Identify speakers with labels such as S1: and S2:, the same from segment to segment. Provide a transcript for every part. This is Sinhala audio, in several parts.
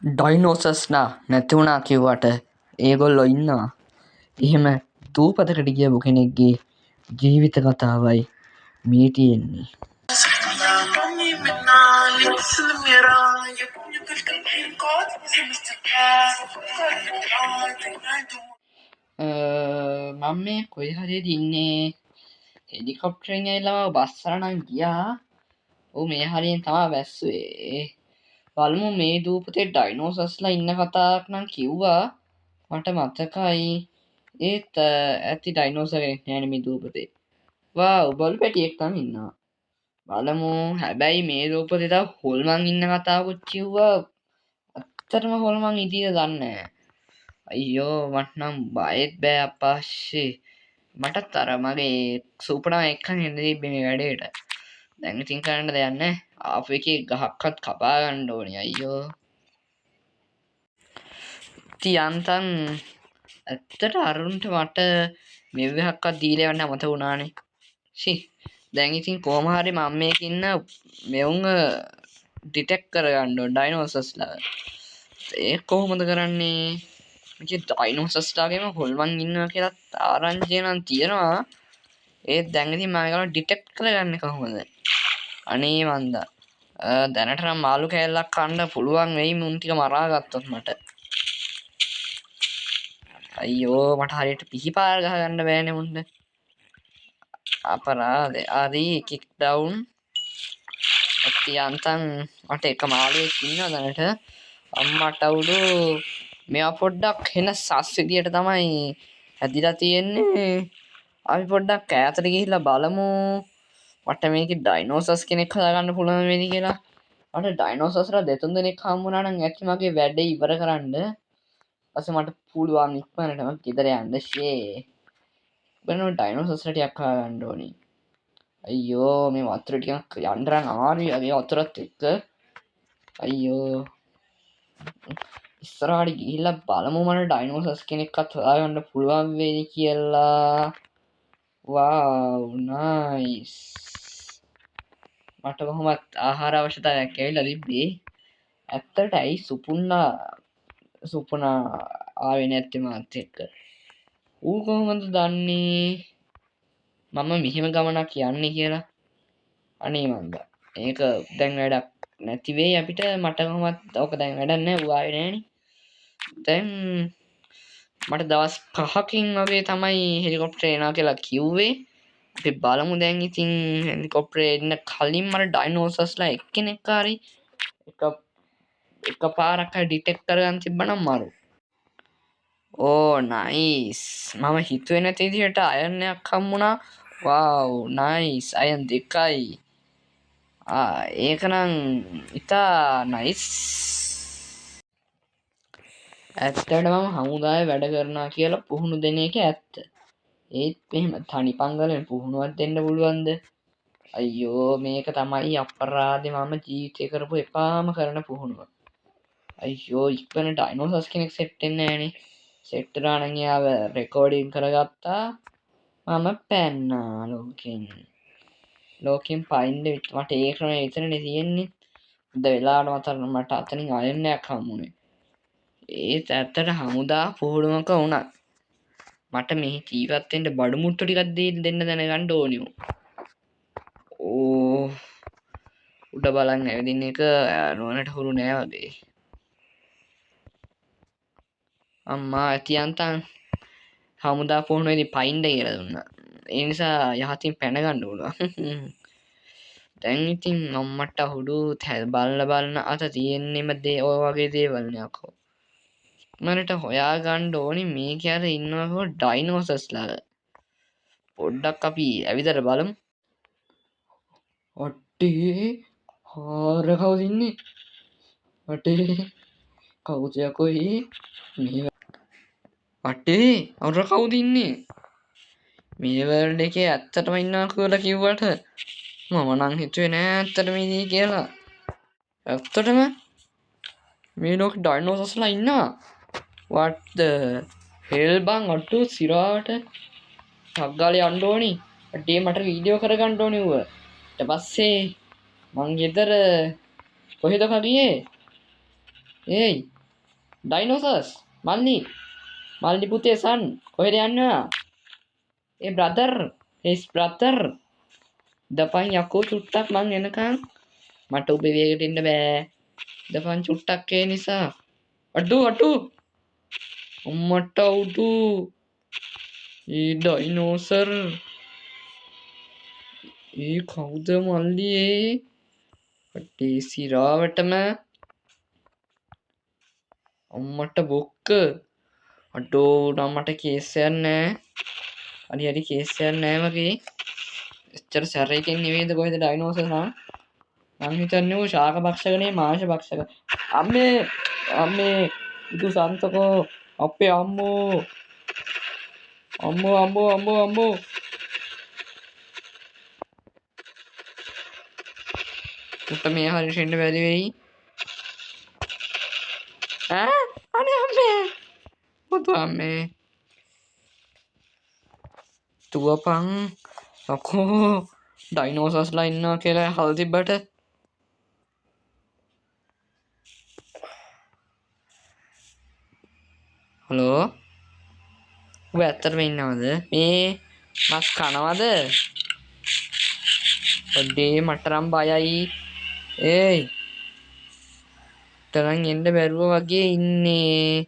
S1: ඩයිනෝසස්ලා නැති වුණා කිව්වට ඒගොල්ලෝ ඉන්නවා. එහෙම දූපතකට ගියපු කෙනෙක්ගේ ජීවිත කතාවයි මේ තියෙන්නේ. මම මේ කොයි හරිද ඉන්නේ හෙලිකොප්ටරෙන් ඇවිල්ලා බස්සලා නම් ගියා. ඔව් මේ හරියෙන් තමයි වැස්සුවේ. බලමු මේ දූපතේ ඩයිනෝසස්ලා ඉන්න කතාවක් නම් කිව්වා. මට මතකයි. ඒත් ඇති ඩයිනෝසර් කෙනෙක් නෑනේ මේ දූපතේ. වාව් බලු පැටියෙක් නම් ඉන්නවා. බලමු. හැබැයි මේ දූපතේ තව හොල්මන් ඉන්න කතාවකුත් කිව්වා. ඇත්තටම හොල්මන් ඉදීද දන්නේ නෑ. අයියෝ මට නම් බයෙත් බෑ අප්පාෂේ. මටත් අර මගේ සූපර් එක්කන් එන්න තිබ්බේ මේ වැඩේට. දැන් ඉතින් කරන්න දෙයක් නෑ. ආපු එකේ ගහක්වත් කපා ගන්න ඕනේ අයියෝ. තියන්තන් ඇත්තට අරුන්ට මට මෙව්වක්වත් දීලා යන්න අමතක වුණානේ. ෂි දැන් ඉතින් කොහොම හරි මම මේක ඉන්න මෙවුන්ව ඩිටෙක්ට් කරගන්න ඕන ඩයිනෝසස්ලා. ඒක කොහොමද කරන්නේ? ඉතින් ඩයිනෝසස්ලාගේම හොල්මන් ඉන්නවා කියලා ආරංචිය නම් තියෙනවා. ඒත් දැන් ඉතින් මම ඒගොල්ලෝ ඩිටෙක්ට් කරගන්නේ කොහොමද? අනේ මන්දා. දැනට නම් මාළු කෑල්ලක් කන්න පුළුවන් වෙයි මුන් ටික මරා ගත්තොත් මට. අයියෝ මට හරියට පිහිපාර ගහ ගන්න බෑනේ මුන්ට. අපරාධේ. හරි කික් ඩවුන්. අත්‍යන්තං මට එක මාළුවෙක් ඉන්නවා දැනට. අම්මට උඩු මෙයා පොඩ්ඩක් හෙන සස් විදියට තමයි හැදිලා තියෙන්නේ. අපි පොඩ්ඩක් ඈතට ගිහිල්ලා බලමු. මට මේකේ ඩයිනෝසස් කෙනෙක් හදාගන්න පුළුවන් වෙයිද කියලා. මට ඩයිනෝසස්ලා දෙතුන් දෙනෙක් හම්බුණා නම් ඇති මගේ වැඩේ ඉවර කරන්න. ඊපස්සේ මට පුළුවන් ඉක්මනටම ගෙදර යන්න ෂේ. බලන්න ඩයිනෝසස්ලා ටිකක් හදාගන්න ඕනි. අයියෝ මේ වතුර ටිකක් යන්න නම් අමාරුයි අගේ වතුරත් එක්ක. අයියෝ ඉස්සරහට ගිහිල්ලා බලමු මට ඩයිනෝසස් කෙනෙක්වත් හොයාගන්න පුළුවන් වෙයිද කියලා. Wow nice. මට කොහොමත් ආහාර අවශ්‍යතාවයක් ඇවිල්ලා තිබ්බේ. ඇත්තට ඇයි සුපුනා ආවේ නැත්තේ මාත් එක්ක? ඌ කොහොමද දන්නේ මම මෙහෙම ගමනක් යන්නේ කියලා? අනේ මන්දා. ඒක දැන් වැඩක් නැති වෙයි අපිට. මට කොහොමත් ඕක දැන් වැඩක් නැහැ. ඌ ආවේ නැහනේ. දැන් මට දවස් 5කින් වගේ තමයි හෙලිකොප්ටරේ එනවා කියලා කිව්වේ. අපි බලමු දැන් ඉතින් හෙලිකොප්ටරේ එන්න කලින් මට ඩයිනෝසස්ලා එක්කෙනෙක් හරි එකපාරක් හරි ඩිටෙක්ට් කරගන්න තිබ්බනම් මරු. Oh nice. මම හිතුවේ නැති විදිහට අයන් එකක් හම්බුණා. Wow nice. අයන් 2යි. ඒකනම් ඉතා නයිස්. ඇත්තටම මම හමුදාවේ වැඩ කරනවා කියලා පුහුණු දෙන එක ඇත්ත. ඒත් මෙහෙම තනි පංගලෙන් පුහුණුවක් දෙන්න පුළුවන්ද? අයියෝ මේක තමයි අපරාධේ මම ජීවිතේ කරපු එපාම කරන පුහුණුව. අයියෝ ඉක්මන ඩයිනෝසස් කෙනෙක් සෙට් වෙන්නේ නැහනේ. සෙට් වුණා නම් එයාව රෙකෝඩින් කරගත්තා. මම පැන්නා ලෝකෙන් පයින්න මට ඒ ක්‍රමය විතරනේ තියෙන්නේ. හොඳ වෙලාවට මට අතනින් අයන් එකක් හම්බුනේ. ඒත් ඇත්තට හමුදා පුහුණුවක වුණා. මට මේ ජීවත් වෙන්න බඩු මුට්ටු ටිකක් දෙන්න දැනගන්න ඕනේ. ඕ උඩ බලන් ඇවිදින්න එක නුවණට හුරු නෑ වගේ. අම්මා ඇතියන්තන් හමුදා පුහුණුවේදී පයින්ඩ කියලා දුන්නා. ඒ නිසා යහතින් පැන ගන්න උනා. දැන් ඉතින් අම්මට හුඩු බලන අත තියෙන්නෙම ඔය වගේ දේවල් නේ අකෝ. මට හොයා ගන්න ඕනි මේකේ අර ඉන්නවකෝ ඩයිනෝසස්ලා. පොඩ්ඩක් අපි ඇවිදලා බලමු. අටේ හාර කවුද ඉන්නේ? අටේ කවුද යකෝ මේ අටේ අර කවුද ඉන්නේ? මේ වර්ල්ඩ් එකේ ඇත්තටම ඉන්නවා කියලා කිව්වට මම නම් හිතුවේ නෑ ඇත්තටම ඉන්නේ කියලා. ඇත්තටම මේ ලෝක ඩයිනෝසස්ලා ඉන්නවා. what the hell බං අට්ටු සිරාවට ටග්ගාලේ යන්න ඕනි. අටේ මට වීඩියෝ කරගන්න ඕනි ඌව. ඊට පස්සේ මං ගෙදර කොහෙද කගියේ? ඒයි ඩයිනෝසර්ස් මල්ලි පුතේ සන් කොහෙද යන්නවා? ඒ බ්‍රදර් හිස් බ්‍රදර් දපන් යකෝ චුට්ටක් මං එනකන් මට ඔබේ වේගට එන්න බෑ. දපන් චුට්ටක් ඒ නිසා අඩු උම්මට උඩු ඒ ඩයිනෝසර් ඒ කවුද මල්ලි ඒ අටේ සිරාවටම අම්මට බොක්ක අඩෝ නම් මට කේසයක් නෑ. හරි කේසයක් නෑ වගේ. එච්චර සැරයකින් නෙවෙයිද කොහෙද ඩයිනෝසර් නම් මං හිතන්නේ ශාක භක්ෂකනේ මාංශ භක්ෂක. අම්මේ ඉතු සන්තකෝ අපේ අම්මෝ උට මේ හරියට එන්න බැරි වෙයි. අනේ අම්මේ පුතු අම්මේ තුවපන් අකෝ ඩයිනෝසර්ස්ලා ඉන්නවා කියලා හල් තිබ්බට හලෝ ඔබ ඇත්තටම ඉන්නවද මේ මස් කනවද? ඔඩේ මටරම් බයයි. ඒයි තරන් එන්න බැරුව වගේ ඉන්නේ.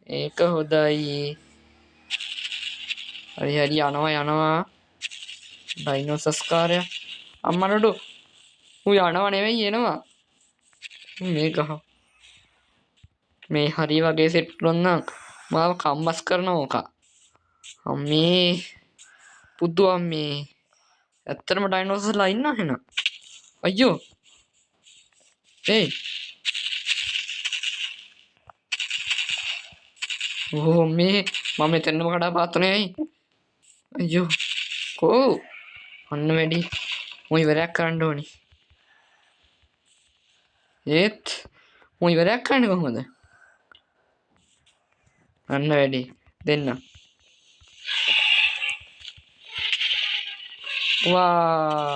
S1: ඒක හොඳයි. හරි යනවා ඩයිනෝසර්ස් කාරයා අම්මනඩු ඌ යනවා නෙවෙයි එනවා. මේ ගහ මේ හරි වගේ සෙට් වුණා නම් මාව කම්බස් කරනවා ඕක. අම්මේ පුදු අම්මේ ඇත්තටම ඩයිනෝසර්ස්ලා ඉන්නා එහෙනම්. අයියෝ ඒයි ඕ මේ මම මෙතනම කඩා පාත්තුනේ ඇයි? අයියෝ කෝ අන්න වැඩි මම ඉවරයක් කරන්න ඕනි. ඒත් මම ඉවරයක් කරන්නේ කොහොමද? අන්න වැඩි දෙන්න. වා